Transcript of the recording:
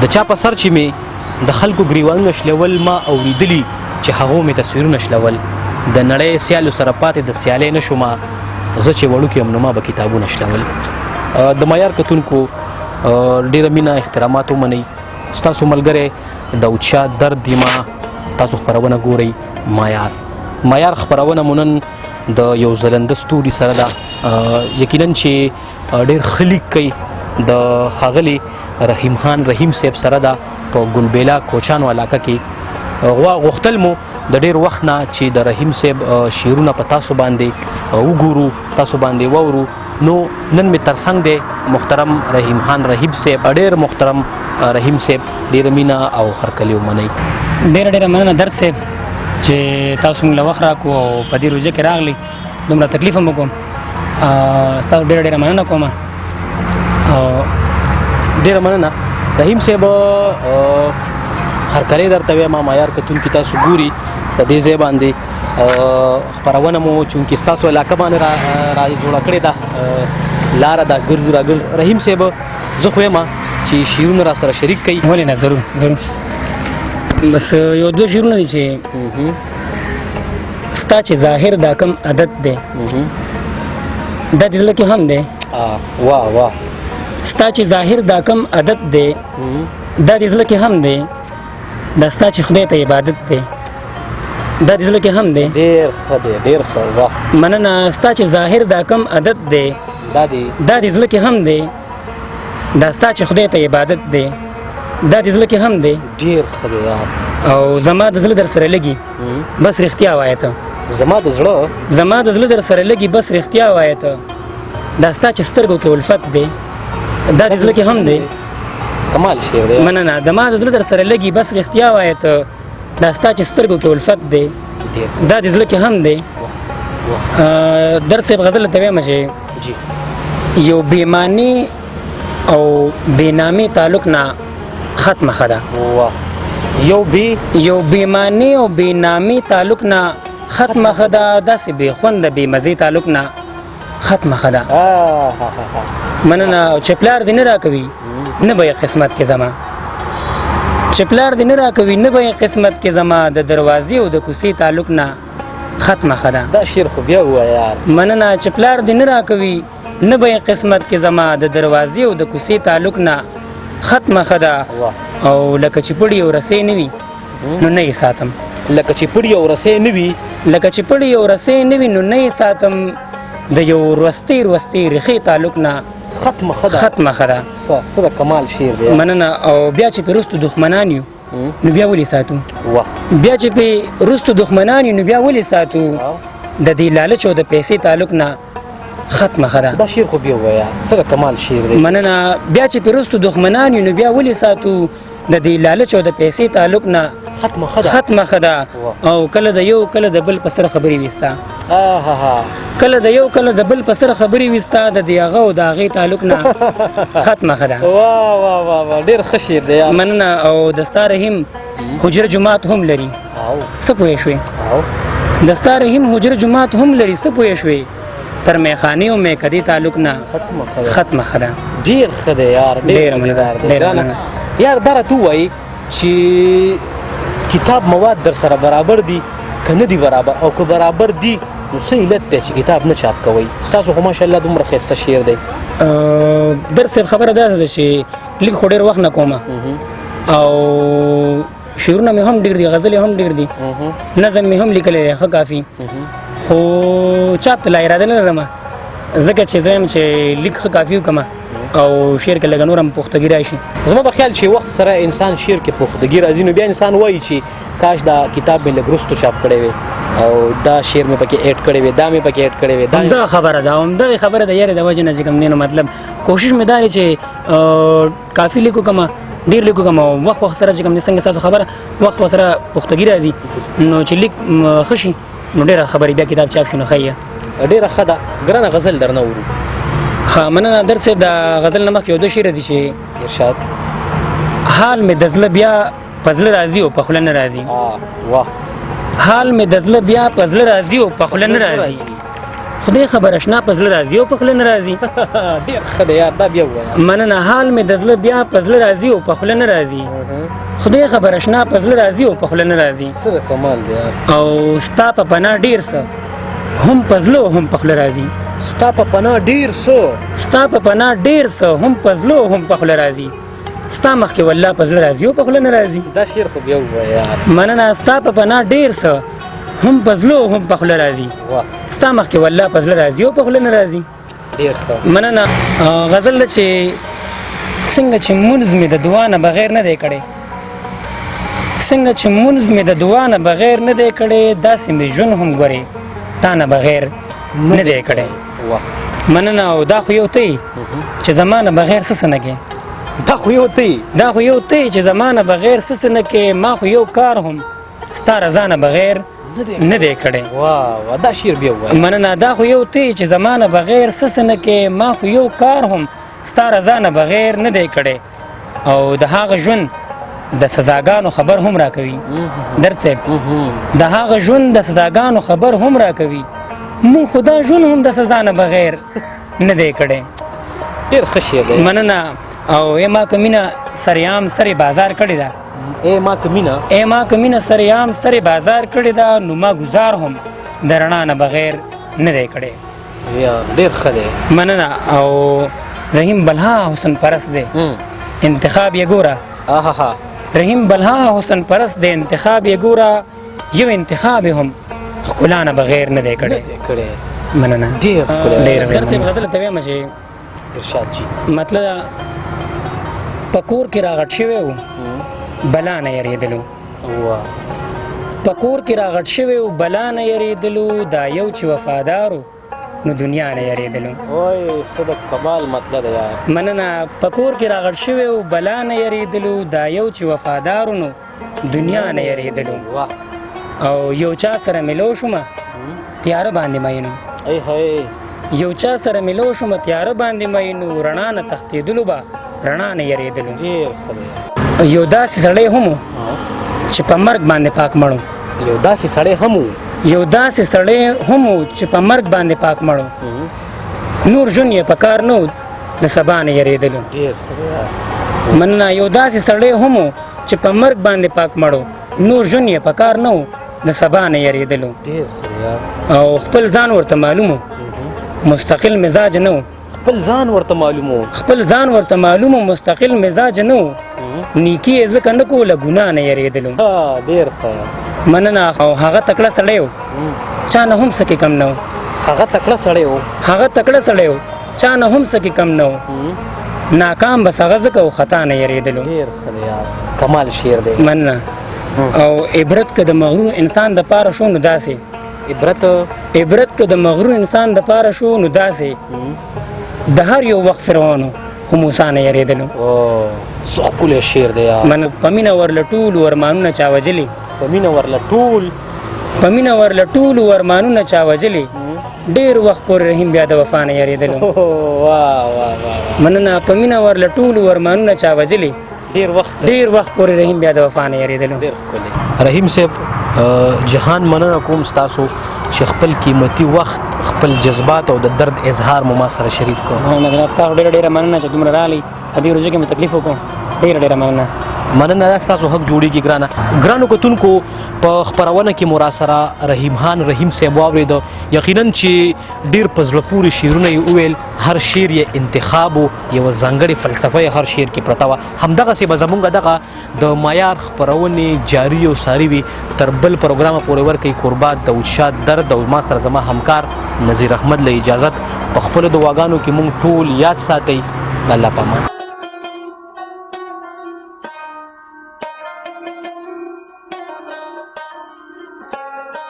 د چا په سر چې مې د خلکو ګریوانونه شلول ما اورېدلي چې هغو مې تصویرونه شلول د نړۍ سیالو سره پاتې د سیالۍ نه شومه زه چې وړوکی یم نو ما به کتابونه شلول. د معیار کتونکو ډېره مینه احترامات ومنئ. ستاسو ملګری داود شاه درد دیما تاسو خپرونه ګورئ. معیار خپرونه مو نن د یو ځلنده ستوري سره ده. یقینا چې ډېر ښه لیک کوي. د ښاغلي رحیم خان رحیم صاحب سره ده په ګلبیلا کوچانو علاقه کې. غوښتل مو د ډېر وخت نه چې د رحیم صاحب شعرونه په تاسو باندې وګورو، تاسو باندې واورو. نو نن مې ترڅنګ دی محترم رحیم خان رحیم صاحب. ډېر محترم رحیم صاحب، ډېره مینه او هرکلی ومنئ. ډېره مننه درد صاحب چې تاسو موږ له وخت راکړو او په دې روژه کې راغلي. دومره تکلیف هم وکړم. ستاسو ډېره مننه کوم. ډېره مننه رحیم صاحب. هرکلی درته وایم. معیار کتونکي تاسو ګوري په دې ځای باندې خپرونه مو چونکې ستاسو علاقه باندې را جوړه کړې ده، لاره ده ګرځو را ګرځو. رحیم صاحب زه خو یم چې شعرونه را سره شریک کوي. ولې نه، ضرور ضرور. بس یو دوه شعرونه دي چې ستا چې ظاهر دا کم عادت دی دا د زړه کې هم دی. واه واه. ستا چې ظاهر دا کم عادت دی دا د زړه کې هم دی. دا ستا چې خدای ته عبادت دی دا د زړه کې هم دی. ډېر ښه دی، ډېر ښه. واه مننه. ستا چې ظاهر دا کم عادت دی دا د زړه کې هم دی. دا ستا چې خدای ته عبادت دی دا د زړه کې هم دی. ډېر ښه دی یار. او زما د زړه در سره لګي بس رښتیا وایه ته. زما د زړه در سره لګي بس رښتیا وایه ته. دا ستا چې سترګو کې الفت دی دا د زړه کې هم دی. کمال شعر دی. مننه. د ما د زړه در سره لګي بس رښتیا وایه ته. دا ستا چې سترګو کې الفت دی دا د زړه کې هم دی. درد صاحب غزل ته وایم چې یو بېماني او بېنامي تعلق نه ختمه ښه ده. یو بېماني او بېنامي تعلق نه ختمه ښه ده. داسې بېخونده بېمزې تعلق نه ختمه ښه ده. مننه. چې پلار دې نه راکوي نه به یې قسمت کې زما. چې پلار دې نه راکوي نه به یې قسمت کې زما. د دروازې او د کوڅې تعلق نه ختمه ښه ده. دا شعر خو بیا ووایه یار. مننه. چې پلار دې نه راکوي نه به یې قسمت کې زما. د دروازې او د کوڅې تعلق نه ختمه ښه ده. او لکه چې پړي او رسۍ نه وي نو نه یې ساتم. لکه چې پړي او رسۍ نه وي نو نه یې ساتم. د یو وروستۍ ریښې تعلق نه ختمه ښه ده. څه د کمال شعر دی. مننه. او بیا چې پې رستو دښمنان یو نو بیا ولې ساتو. بیا چې پې رستو دښمنان یو نو بیا ولې ساتو. د دې لالچ او د پیسې تعلق نه ختمه ښه ده. دا شعر خو بیا ووایه. څه د کمال شعر دی. مننه. بیا چې پې رستو دښمنان یو نو بیا ولې ساتو. د دې لالچ او د پیسې تعلق نه ختمه ښه ده. او کله د یو کله د بل په سر خبرې وستا. کله د یو کله د بل په سر خبرې وستا. د دې هغه او د هغې تعلق نه ختمه ښه ده. واه واه واه. ډېر ښه شعر دی. مننه. او د ستا رحیم حجره جومات هم لري. څه پوهې شوې. د ستا رحیم حجره جومات هم لري. څه پوهې شوې. تر میخانې او میکدې تعلق نه ختمه ښه ده. ډېر ښه دی یار. ډېر مننه یار. دا راته ووایي چې کتاب مواد در سره برابر دي که نه دي برابر، او که برابر دي نو څه علت دی چې کتاب نه چاپ کوئ؟ ستاسو خو ماشاءالله دومره ښایسته شعر دی. در صاحب خبره داسې ده چې لیک خو ډېر وخت نه کومه او شعرونه مې هم ډېر دي، غزلې هم ډېر دي، نظم مې هم لیکلی دی ښه کافي، خو چاپ ته لا اراده نه لرم ځکه چې زه یم چې لیک ښه کافي وکړم او شعر کې لږه نور هم پختګي راشي. زما په خیال چې وخت سره انسان شعر کې پختګي راځي نو بیا انسان وایي چې کاش دا کتاب مې لږ وروسته چاپ کړی وی او دا شعر مې پکې اډ کړی وی، دا مې پکې اډ کړی وی. همدغه خبره ده، همدغه خبره ده یارې د وجې نه چې کوم دی نو مطلب کوشش مې دا دی چې کافي لیکو کما ډېر لیکو کما وخت سره چې کوم دی څنګه ستاسو خبره وخت سره پختګي راځي نو چې لیک ښه شي نو ډېره خبرې بیا کتاب چاپ شي نو ښه یې ډېره ښه ده. ګرانه غزل درنه ورو. ښه مننه در صاحب. د غزل نه مخکې یو دوه شعر دي چې ارشاد. حال مې د زړه بیا په زړه راځي او په خوله نه راځي. واه. حال مې د زړه بیا په زړه راځي او په خوله نه راځي. خدای خبر اشنا په زړه راځي او په خوله نه راځي. ډېر ښه دی یار دا بیا ووایه. مننه حال مې د زړه بیا په زړه راځي او په خوله نه راځي. خدای خبر اشنا په زړه راځي او په خوله نه راځي. څه د کمال دی یار. او ستا په پناه ډېر څه هم په زړه هم په خوله راځي. ستا په پناه ډېر څه ستا په پناه ډېر څه هم په زړه هم په خوله راځي. ستا مخکې والله په زړه راځي او په خوله نه راځي. دا شعر خو بیا ووایه یار. مننه ستا په پناه ډېر څه هم په زړه هم په خوله راځي. واه ستا مخکې والله په زړه راځي او په خوله نه راځي. ډېر ښه. مننه. غزل ده چې څنګه چې مونځ مې د دعا نه بغیر نه دی کړی، څنګه چې مونځ مې د دعا نه بغیر نه دی کړی، داسې مې ژوند هم ګورې تا نه بغیر نه دی کړی. واه مننه. او دا خو یو ته چې زما نه بغیر څه نه کې، دا خو یو ته دا خو یو ته چې زما نه بغیر څه نه کې، ما خو یو کار هم ستا رضا نه بغیر نه دی کړی. واه دا شعر بیا ووایه. مننه. دا خو یو ته چې زما نه بغیر څه نه کې، ما خو یو کار هم ستا رضا نه بغیر نه دی کړی. او د هغه ژوند د سزاګانو خبر هم راکوي درد صاحب، د هغه ژوند د سزاګانو خبر هم راکوي. مونږ خدا ژوند هم د سزا نه بغیر نه دی کړی. ډېر ښه شعر دی. مننه. او ای ما که مینه سریام سری بازار کړې ده، ای ما که مینه ای ما که مینه سریام سری بازار کړې ده، نو ما گزار هم د رڼا نه بغیر نه دی کړی. یار ډېر ښه دی. مننه. او رحیم بلها حسن پرست دی، انتخاب یې ګوره. آها رحیم بلها حسن پرست دی، انتخاب یې ګوره، یو انتخاب هم ښکلا نه بغیر نه دی کړی. مننه. ډېر ښکلی. ډېر صاحب غزل ته وایم چې ارشاد جی مطلب په کور کې راغټ شوی و بلا نه یریدلو، واه په کور کې راغټ شوی و بلا نه یریدلو، دا یو چې وفادارو نو دنیا نه یریدلو. وای څه د کمال مطلب دی یار. مننه. په کور کې راغټ شوی و بلا نه یریدلو، دا یو چې وفادارو نو دنیا نه یریدلو. واه او یو چا سره ملو شومه تیاره باندې مینو، ای هی یو چا سره ملو شومه تیاره باندې مینو، رڼا نه تښتېدلو به رڼا نه یریدلو. ډېر ښه دی. یو داسې سړی هم و چې په مرګ باندې پاک مړو، یو داسې سړی هم و یو داسې سړی هم و چې په مرګ باندې پاک مړو، نور ژوند یې په کار نه و د سبا نه یریدلو. ډېر ښه دی یار. مننه. یو داسې سړی هم و چې په مرګ باندې پاک مړو، نور ژوند یې په کار نه و د سبا نه یریدلو. ډېر ښه دی یار. او خپل ځان ورته معلوم و، مستقل مزاج نه و، خپل ځان ورته معلوم و، خپل ځان ورته معلوم و، مستقل مزاج نه و، نیکي یې ځکه نه کوله ګناه نه یریدلو. ډېر ښه. مننه. او هغه تکړه سړی و چا نه هم څه کې کم نه و، هغه تکړه سړی و، هغه تکړه سړی و چا نه هم څه کې کم نه و، ناکام بس هغه ځکه و خطا نه یریدلو. ډېر ښه دی یار. کمال شعر دی. مننه. او عبرت که د مغرور انسان د پاره شو نو داسې، عبرت که د مغرور انسان د پاره شو نو داسې، د هر یو وخت فرعون خو موسی نه یریدلو. څه ښکلی شعر دی یار. من په مینه ورله ټول ورمانونه چا وجلي، په مینه ورله ټول په مینه ورله ټول ورمانونه چا وجلي، ډېر وخت پورې رحیم بیا د وفا نه یریدلو. واه واه واه. مننه. په مینه ورله ټول ورمانونه چا وجلي، ډېر وخت پورې رحیم بیا د وفا نه یریدلو. ډېر ښکلی. رحیم صاحب جهان مننه کوم ستاسو چې خپل قیمتي وخت، خپل جذبات او د درد اظهار مو ما سره شریک کړو. مننه. تاسو ډېره مننه چې دومره راغلي، په دې ورځو کې مو تکلیف وکړو. ډېره مننه. مننه. دا ستاسو حق جوړیږي ګرانه. ګرانو کتونکو په خپرونه کې مو را سره رحیم صاحب واورېده. یقینا چې ډېر په زړه پورې شعرونه یې وویل، هر شعر یې انتخاب و، یوه ځانګړې فلسفه یې هر شعر کې پرته وه. همدغسې به زمونږ دغه د معیار خپرونې جاري او ساري وي تر بل پروګرامه پورې ورکوي. قربات داود شاه درد او ما سره زما همکار نظیر احمد له اجازت، په خپلو دعاګانو کې مونږ ټول یاد ساتئ. الله پامان.